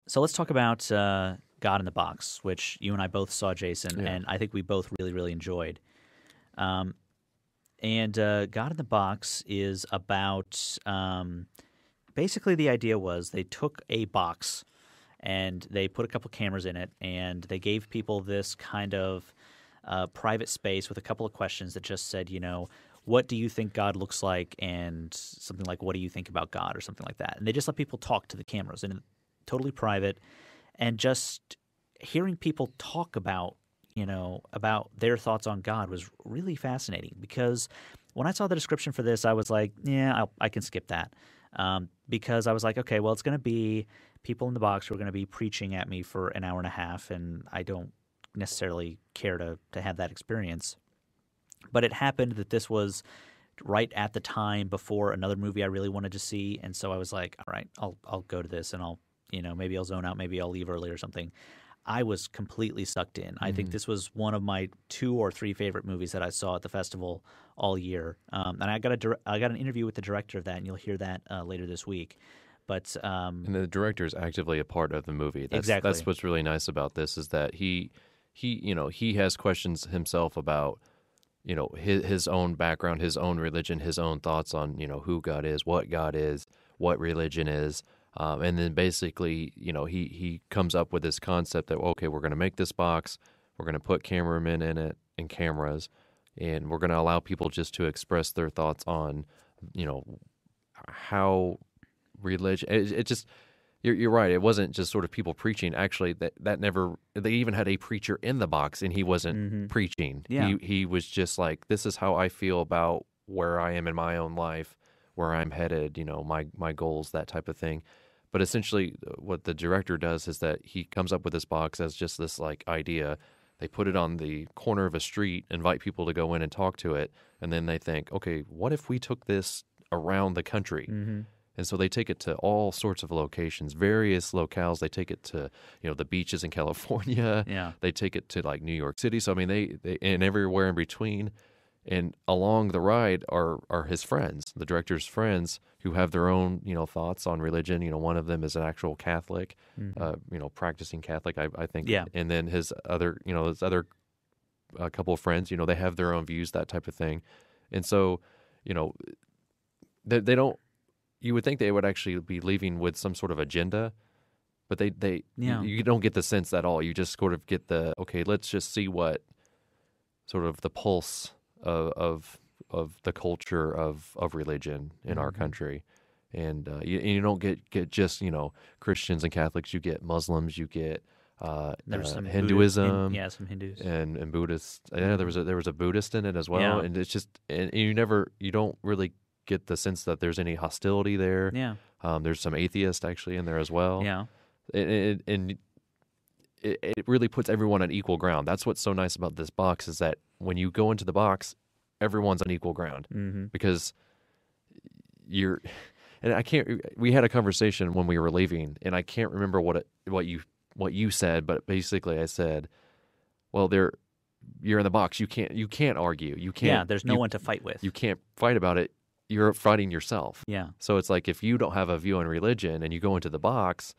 So let's talk about God in the Box, which you and I both saw, Jason, Yeah. and I think we both really, really enjoyed. Um, and God in the Box is about basically the idea was they took a box and they put a couple cameras in it and they gave people this kind of private space with a couple of questions that just said, what do you think God looks like, and something like, what do you think about God, or something like that. And they just let people talk to the cameras, and totally private, and just hearing people talk about about their thoughts on God was really fascinating, because when I saw the description for this, I was like, yeah, I can skip that, because I was like, okay, well, it's going to be people in the box who are going to be preaching at me for an hour and a half, and I don't necessarily care to have that experience. But it happened that this was right at the time before another movie I really wanted to see, and so I was like, all right, I'll go to this, and I'll maybe I'll zone out, maybe I'll leave early or something. I was completely sucked in. I think this was one of my 2 or 3 favorite movies that I saw at the festival all year. And I got an interview with the director of that, and you'll hear that later this week. But And the director is actively a part of the movie. Exactly. That's what's really nice about this, is that he has questions himself about his own background, his own religion, his own thoughts on who God is, what religion is. And then basically, he comes up with this concept that, okay, we're going to make this box, we're going to put cameramen in it and cameras, and we're going to allow people just to express their thoughts on, how religion. It just, you're right. It wasn't just sort of people preaching. Actually, that never. They even had a preacher in the box, and he wasn't preaching. Yeah. He was just like, this is how I feel about where I am in my own life, where I'm headed. My goals, that type of thing. But essentially, what the director does is that he comes up with this box as just this like idea. They put it on the corner of a street, invite people to go in and talk to it, and then they think, okay, what if we took this around the country? And so they take it to all sorts of locations, various locales. They take it to, the beaches in California. Yeah. They take it to like New York City. So I mean, they and everywhere in between. And along the ride are his friends, the director's friends, who have their own, thoughts on religion. One of them is an actual Catholic, practicing Catholic, I think. Yeah. And then his other couple of friends, they have their own views, that type of thing. And so, they don't. You would think they would actually be leaving with some sort of agenda, but you don't get the sense at all. You just sort of get okay, let's just see what sort of the pulse of the culture of religion in our country. And you don't get just Christians and Catholics. You get Muslims. You get There's some Hinduism. some Hindus and Buddhists. Yeah, there was a Buddhist in it as well. Yeah. And it's just, and you don't really get the sense that there's any hostility there. Yeah. There's some atheists actually in there as well. Yeah. And it really puts everyone on equal ground. That's what's so nice about this box, is that when you go into the box, everyone's on equal ground, because and I can't. We had a conversation when we were leaving, and I can't remember what you said, but basically I said, well, you're in the box. You can't argue. You can't. Yeah, there's no one to fight with. You can't fight about it. You're fighting yourself. Yeah. So it's like, if you don't have a view on religion and you go into the box,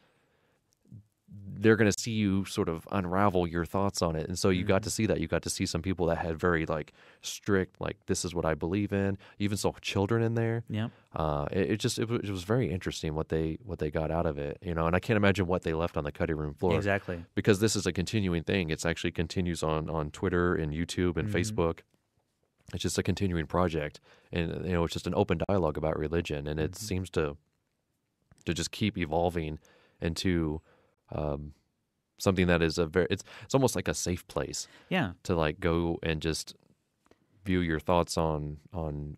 they're going to see you sort of unravel your thoughts on it. And so you got to see that. You got to see some people that had very like strict, like, this is what I believe in. You even saw children in there. Yeah. It was very interesting what they got out of it, and I can't imagine what they left on the cutting room floor. Exactly. Because this is a continuing thing. It's actually continues on Twitter and YouTube and Facebook. It's just a continuing project, and it's just an open dialogue about religion, and it seems to just keep evolving into something that is it's almost like a safe place. Yeah. To like go and just view your thoughts on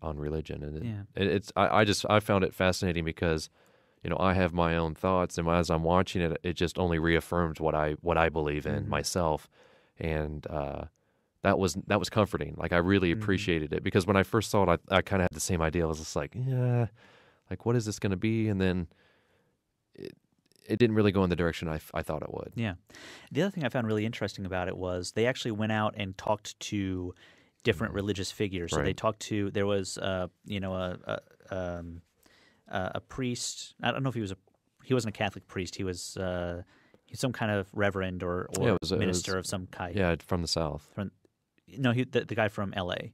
religion, and I found it fascinating because I have my own thoughts, and as I'm watching it, it just only reaffirms what I believe in myself, and that was comforting. Like, I really appreciated it, because when I first saw it, I kind of had the same idea. I was just like, yeah, like, what is this going to be? And then it didn't really go in the direction I thought it would. Yeah. The other thing I found really interesting about it was they actually went out and talked to different religious figures. So Right. they talked to, there was, a priest. I don't know if he he wasn't a Catholic priest. He was some kind of reverend or Yeah, minister of some kind. Yeah, from the South. No, the guy from L.A.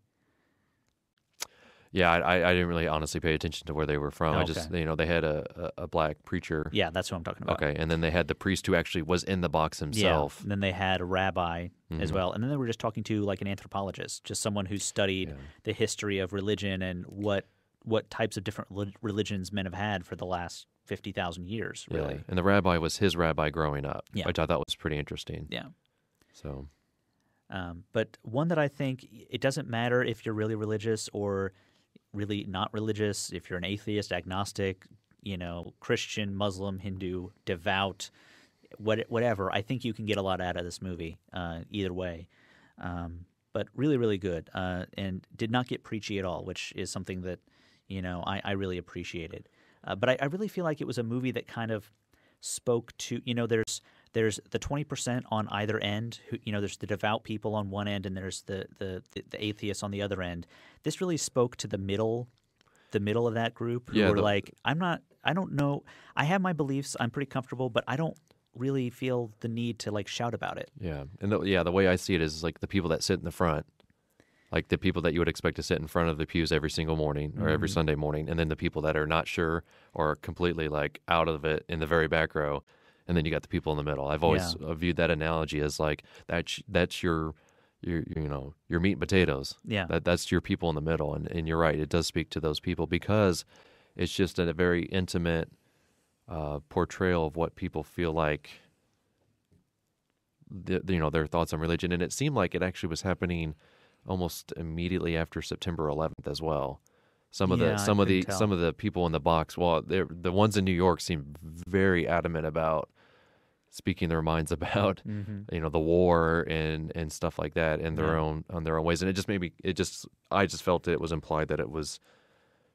Yeah, I didn't really honestly pay attention to where they were from. Oh, I just, they had a black preacher. Yeah, that's what I'm talking about. Okay, and then they had the priest who actually was in the box himself. Yeah, and then they had a rabbi as well. And then they were just talking to like an anthropologist, just someone who studied the history of religion and what types of different religions men have had for the last 50,000 years, really. Yeah. And the rabbi was his rabbi growing up, which I thought was pretty interesting. Yeah. So, but one that I think it doesn't matter if you're really religious or really not religious, if you're an atheist, agnostic, Christian, Muslim, Hindu, devout, whatever. I think you can get a lot out of this movie either way. But really, really good, and did not get preachy at all, which is something that I really appreciated. But I really feel like it was a movie that kind of spoke to there's the 20% on either end. There's the devout people on one end, and there's the atheists on the other end. This really spoke to the middle of that group who were like, I don't know. I have my beliefs. I'm pretty comfortable, but I don't really feel the need to like shout about it. Yeah, and the way I see it is like the people that sit in the front, like the people that you would expect to sit in front of the pews every single morning or every Sunday morning, and then the people that are not sure or completely like out of it in the very back row. And then you got the people in the middle. I've always viewed that analogy as like that's your meat and potatoes. Yeah, that's your people in the middle. And you're right, it does speak to those people because it's just a very intimate portrayal of what people feel like. Their thoughts on religion, and it seemed like it actually was happening almost immediately after September 11th as well. Some of the people in the box, well, the ones in New York seem very adamant about speaking their minds about the war and stuff like that in their own ways, and I just felt it was implied that it was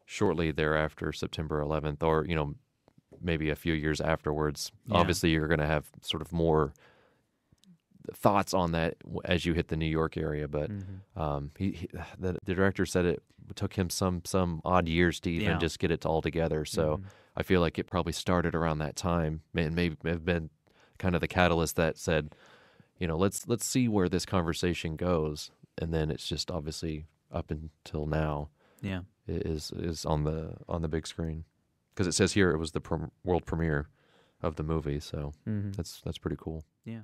shortly thereafter September 11th, or maybe a few years afterwards. Obviously, you're going to have sort of more thoughts on that as you hit the New York area, but the director said it took him some odd years to even just get it all together. So I feel like it probably started around that time, and maybe have been kind of the catalyst that said, let's see where this conversation goes, and then it's just obviously up until now, is on the big screen, because it says here it was the world premiere of the movie. So that's pretty cool. Yeah.